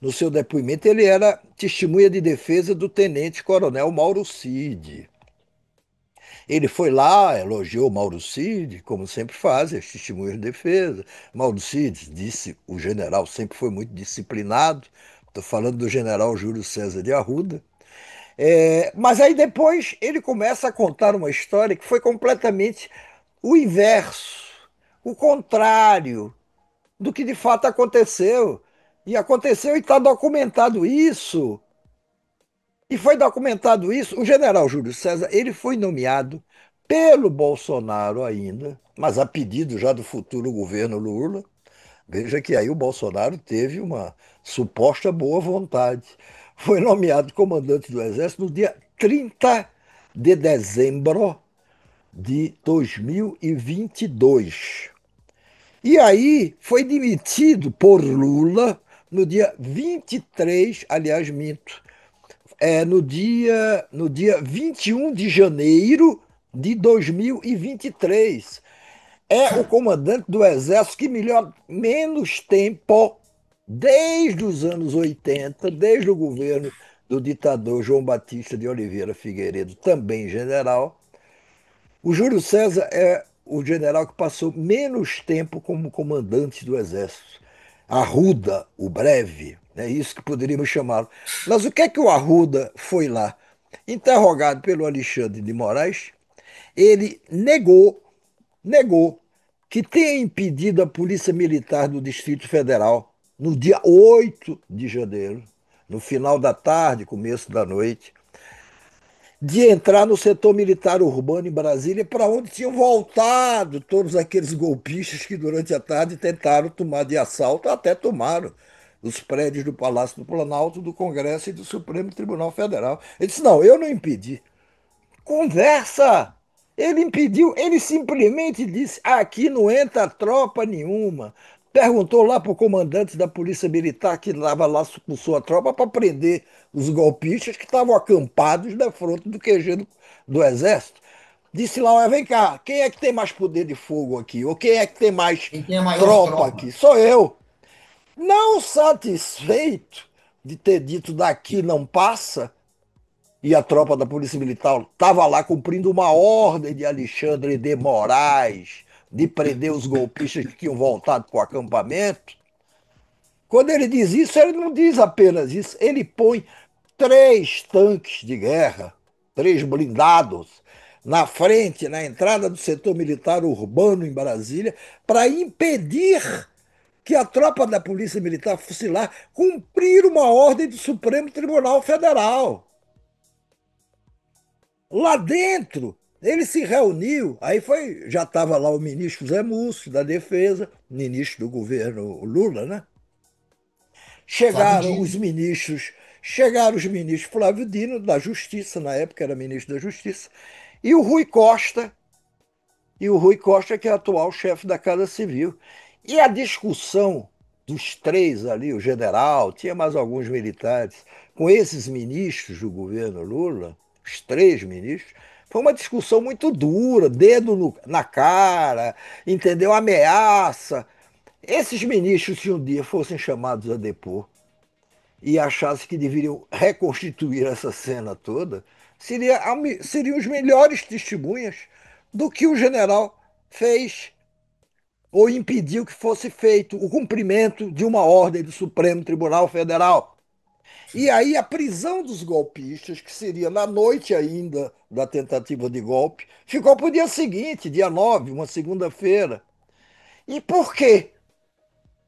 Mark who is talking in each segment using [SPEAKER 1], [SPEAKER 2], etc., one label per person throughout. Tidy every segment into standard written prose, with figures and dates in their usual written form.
[SPEAKER 1] no seu depoimento, ele era testemunha de defesa do tenente-coronel Mauro Cid. Ele foi lá, elogiou Mauro Cid, como sempre fazem, as testemunhas de defesa. Mauro Cid, disse o general, sempre foi muito disciplinado. Estou falando do general Júlio César de Arruda. Mas aí depois ele começa a contar uma história que foi completamente o inverso, o contrário do que de fato aconteceu. E aconteceu e está documentado isso. E foi documentado isso. O general Júlio César, ele foi nomeado pelo Bolsonaro ainda, mas a pedido já do futuro governo Lula. Veja que aí o Bolsonaro teve uma suposta boa vontade. Foi nomeado comandante do Exército no dia 30 de dezembro de 2022. E aí foi demitido por Lula no dia 23, aliás, minto, no dia 21 de janeiro de 2023. É o comandante do Exército que melhor, menos tempo, desde os anos 80, desde o governo do ditador João Batista de Oliveira Figueiredo, também general. O Júlio César é o general que passou menos tempo como comandante do Exército. Arruda, o breve, é isso que poderíamos chamá-lo. Mas o que é que o Arruda foi lá? Interrogado pelo Alexandre de Moraes, ele negou que tenha impedido a Polícia Militar do Distrito Federal, no dia 8 de janeiro, no final da tarde, começo da noite, de entrar no setor militar urbano em Brasília, para onde tinham voltado todos aqueles golpistas que durante a tarde tentaram tomar de assalto, até tomaram os prédios do Palácio do Planalto, do Congresso e do Supremo Tribunal Federal. Ele disse: não, eu não impedi. Conversa! Ele impediu, ele simplesmente disse: aqui não entra tropa nenhuma. Perguntou lá para o comandante da Polícia Militar que estava lá com sua tropa para prender os golpistas que estavam acampados na fronte do QG do Exército. Disse lá: vem cá, quem é que tem mais poder de fogo aqui? Ou quem é que tem mais
[SPEAKER 2] Quem tem a maior
[SPEAKER 1] tropa aqui?
[SPEAKER 2] tropa?
[SPEAKER 1] Sou eu. Não satisfeito de ter dito daqui não passa, e a tropa da Polícia Militar estava lá cumprindo uma ordem de Alexandre de Moraes de prender os golpistas que tinham voltado para o acampamento. Quando ele diz isso, ele não diz apenas isso, ele põe 3 tanques de guerra, 3 blindados, na frente, na entrada do setor militar urbano em Brasília, para impedir que a tropa da Polícia Militar fosse lá cumprir uma ordem do Supremo Tribunal Federal. Lá dentro, ele se reuniu, aí foi, já estava lá o ministro Zé Múcio, da Defesa, ministro do governo Lula, né?
[SPEAKER 2] Flávio
[SPEAKER 1] Chegaram
[SPEAKER 2] Dino.
[SPEAKER 1] os ministros, chegaram os ministros Flávio Dino, da Justiça, na época era ministro da Justiça, e o Rui Costa, que é o atual chefe da Casa Civil. E a discussão dos três ali, o general, tinha mais alguns militares, com esses ministros do governo Lula, os 3 ministros, foi uma discussão muito dura, dedo na cara, entendeu? Ameaça. Esses ministros, se um dia fossem chamados a depor e achassem que deveriam reconstituir essa cena toda, seriam os melhores testemunhas do que o general fez ou impediu que fosse feito o cumprimento de uma ordem do Supremo Tribunal Federal. E aí a prisão dos golpistas, que seria na noite ainda da tentativa de golpe, ficou para o dia seguinte, dia 9, uma segunda-feira. E por quê?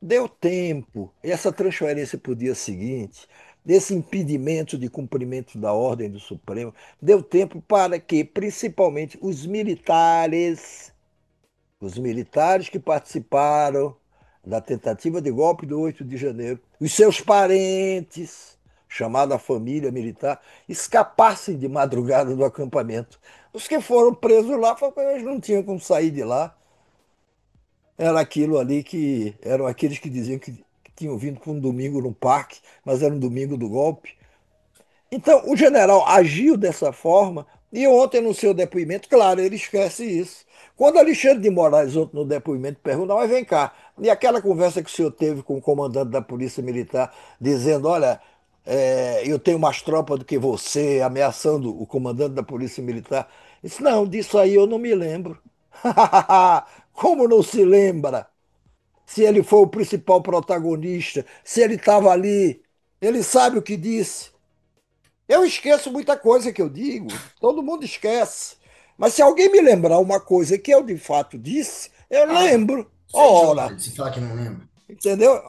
[SPEAKER 1] Deu tempo, essa transferência para o dia seguinte, desse impedimento de cumprimento da ordem do Supremo, deu tempo para que, principalmente, os militares que participaram da tentativa de golpe do 8 de janeiro, os seus parentes, chamada família militar, escapassem de madrugada do acampamento. Os que foram presos lá, eles não tinham como sair de lá. Era aquilo ali que eram aqueles que diziam que tinham vindo para um domingo no parque, mas era um domingo do golpe. Então, o general agiu dessa forma E ontem, no seu depoimento, claro, ele esquece isso. Quando Alexandre de Moraes, ontem no depoimento, pergunta, mas vem cá, e aquela conversa que o senhor teve com o comandante da Polícia Militar, dizendo, olha, eu tenho mais tropa do que você, ameaçando o comandante da Polícia Militar. Disse, não, disso aí eu não me lembro. Como não se lembra? Se ele foi o principal protagonista, se ele estava ali, ele sabe o que disse. Eu esqueço muita coisa que eu digo, todo mundo esquece. Mas se alguém me lembrar uma coisa que eu de fato disse, eu
[SPEAKER 2] Ah,
[SPEAKER 1] lembro.
[SPEAKER 2] você é idiota
[SPEAKER 1] Ora,
[SPEAKER 2] de se falar que não lembra.
[SPEAKER 1] entendeu?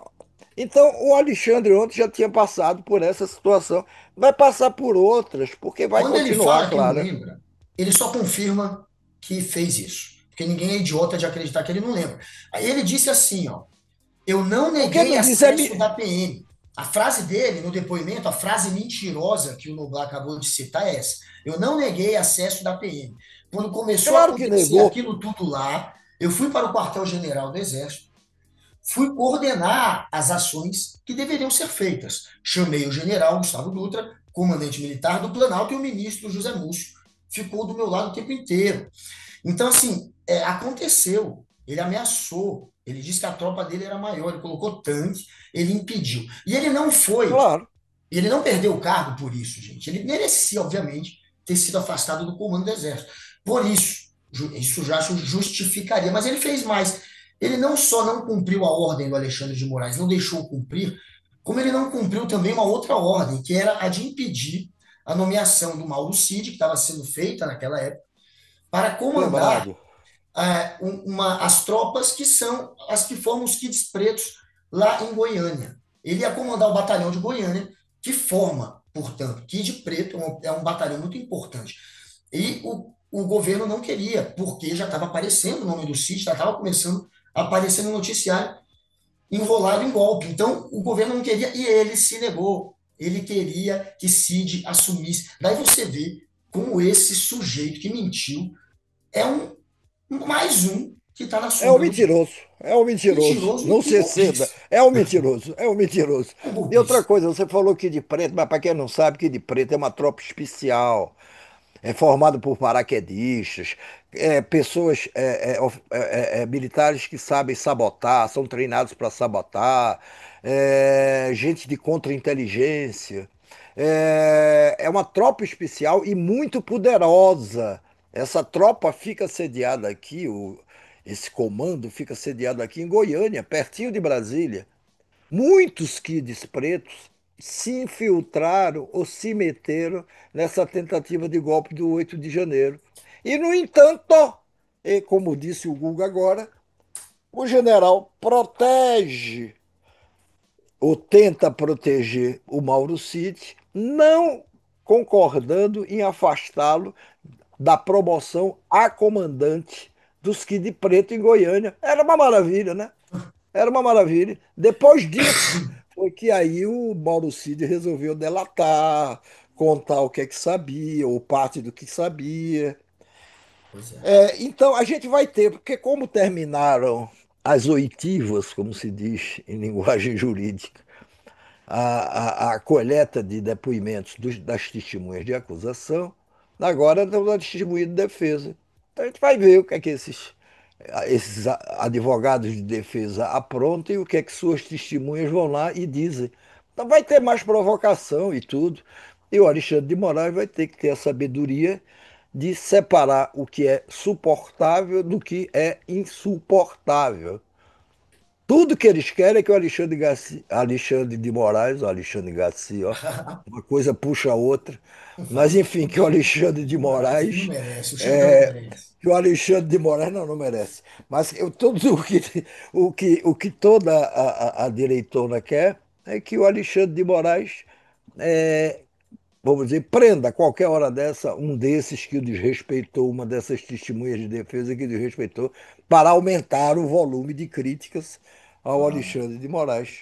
[SPEAKER 1] Então, o Alexandre ontem já tinha passado por essa situação. Vai passar por outras, porque vai
[SPEAKER 2] Quando ele
[SPEAKER 1] continuar,
[SPEAKER 2] fala que não
[SPEAKER 1] claro.
[SPEAKER 2] lembra, ele só confirma que fez isso. Porque ninguém é idiota de acreditar que ele não lembra. Aí ele disse assim, ó, eu não
[SPEAKER 1] O que
[SPEAKER 2] neguei
[SPEAKER 1] não diz é.
[SPEAKER 2] acesso da PM. A frase dele no depoimento, a frase mentirosa que o Noblar acabou de citar é essa. Eu não neguei acesso da PM. Quando começou a
[SPEAKER 1] Claro que
[SPEAKER 2] acontecer
[SPEAKER 1] negou.
[SPEAKER 2] aquilo tudo lá, eu fui para o quartel-general do Exército, fui coordenar as ações que deveriam ser feitas. Chamei o general Gustavo Dutra, comandante militar do Planalto, e o ministro José Múcio ficou do meu lado o tempo inteiro. Então, assim, aconteceu. Ele ameaçou. Ele disse que a tropa dele era maior. Ele colocou tanque, ele impediu. E ele não foi.
[SPEAKER 1] Claro.
[SPEAKER 2] Ele não perdeu o cargo por isso, gente. Ele merecia, obviamente, ter sido afastado do comando do Exército. Por isso, isso já justificaria. Mas ele fez mais. Ele não só não cumpriu a ordem do Alexandre de Moraes, não deixou cumprir, como ele não cumpriu também uma outra ordem, que era a de impedir a nomeação do Mauro Cid, que estava sendo feita naquela época, para comandar
[SPEAKER 1] Lembrado.
[SPEAKER 2] as tropas que são as que formam os Kids Pretos lá em Goiânia. Ele ia comandar o batalhão de Goiânia, que forma, portanto, Kid Preto é um batalhão muito importante. E o governo não queria, porque já estava aparecendo o nome do Cid, já estava começando a aparecer no noticiário enrolado em golpe. Então, o governo não queria e ele se negou. Ele queria que Cid assumisse. Daí você vê como esse sujeito que mentiu é mais um que está na
[SPEAKER 1] É o
[SPEAKER 2] sombra do povo.
[SPEAKER 1] mentiroso, é o mentiroso.
[SPEAKER 2] Mentiroso
[SPEAKER 1] Não
[SPEAKER 2] e
[SPEAKER 1] se exceda.
[SPEAKER 2] golpista.
[SPEAKER 1] É o mentiroso, é o mentiroso.
[SPEAKER 2] Um
[SPEAKER 1] E outra
[SPEAKER 2] golpista.
[SPEAKER 1] coisa, você falou que de preto, mas para quem não sabe, que de preto é uma tropa especial. É formado por paraquedistas, pessoas, militares que sabem sabotar, são treinados para sabotar, gente de contra-inteligência. É uma tropa especial e muito poderosa. Essa tropa fica sediada aqui, esse comando fica sediado aqui em Goiânia, pertinho de Brasília. Muitos kids pretos se infiltraram ou se meteram nessa tentativa de golpe do 8 de janeiro. E, no entanto, e como disse o Guga agora, o general protege ou tenta proteger o Mauro Cid, não concordando em afastá-lo da promoção a comandante dos Kid Preto em Goiânia. Era uma maravilha, né? Era uma maravilha. Depois disso, foi que aí o Mauro Cid resolveu delatar, contar o que é que sabia, ou parte do que sabia.
[SPEAKER 2] Pois é.
[SPEAKER 1] Então, a gente vai ter, porque como terminaram as oitivas, como se diz em linguagem jurídica, a coleta de depoimentos das testemunhas de acusação, agora estamos a testemunha de defesa. Então, a gente vai ver o que é que esses advogados de defesa aprontam e o que é que suas testemunhas vão lá e dizem. Então vai ter mais provocação e tudo. E o Alexandre de Moraes vai ter que ter a sabedoria de separar o que é suportável do que é insuportável. Tudo que eles querem é que o Alexandre de Moraes, o Alexandre Garcia, ó, uma coisa puxa a outra. Mas enfim, que o Alexandre de
[SPEAKER 2] Moraes, ele não
[SPEAKER 1] Moraes
[SPEAKER 2] merece. O Xandão não
[SPEAKER 1] é,
[SPEAKER 2] merece.
[SPEAKER 1] que o Alexandre de Moraes não merece. Mas tudo o que toda a direitona quer é que o Alexandre de Moraes, vamos dizer, prenda a qualquer hora dessa um desses que o desrespeitou, uma dessas testemunhas de defesa que o desrespeitou, para aumentar o volume de críticas ao
[SPEAKER 2] Ah,
[SPEAKER 1] Alexandre de Moraes.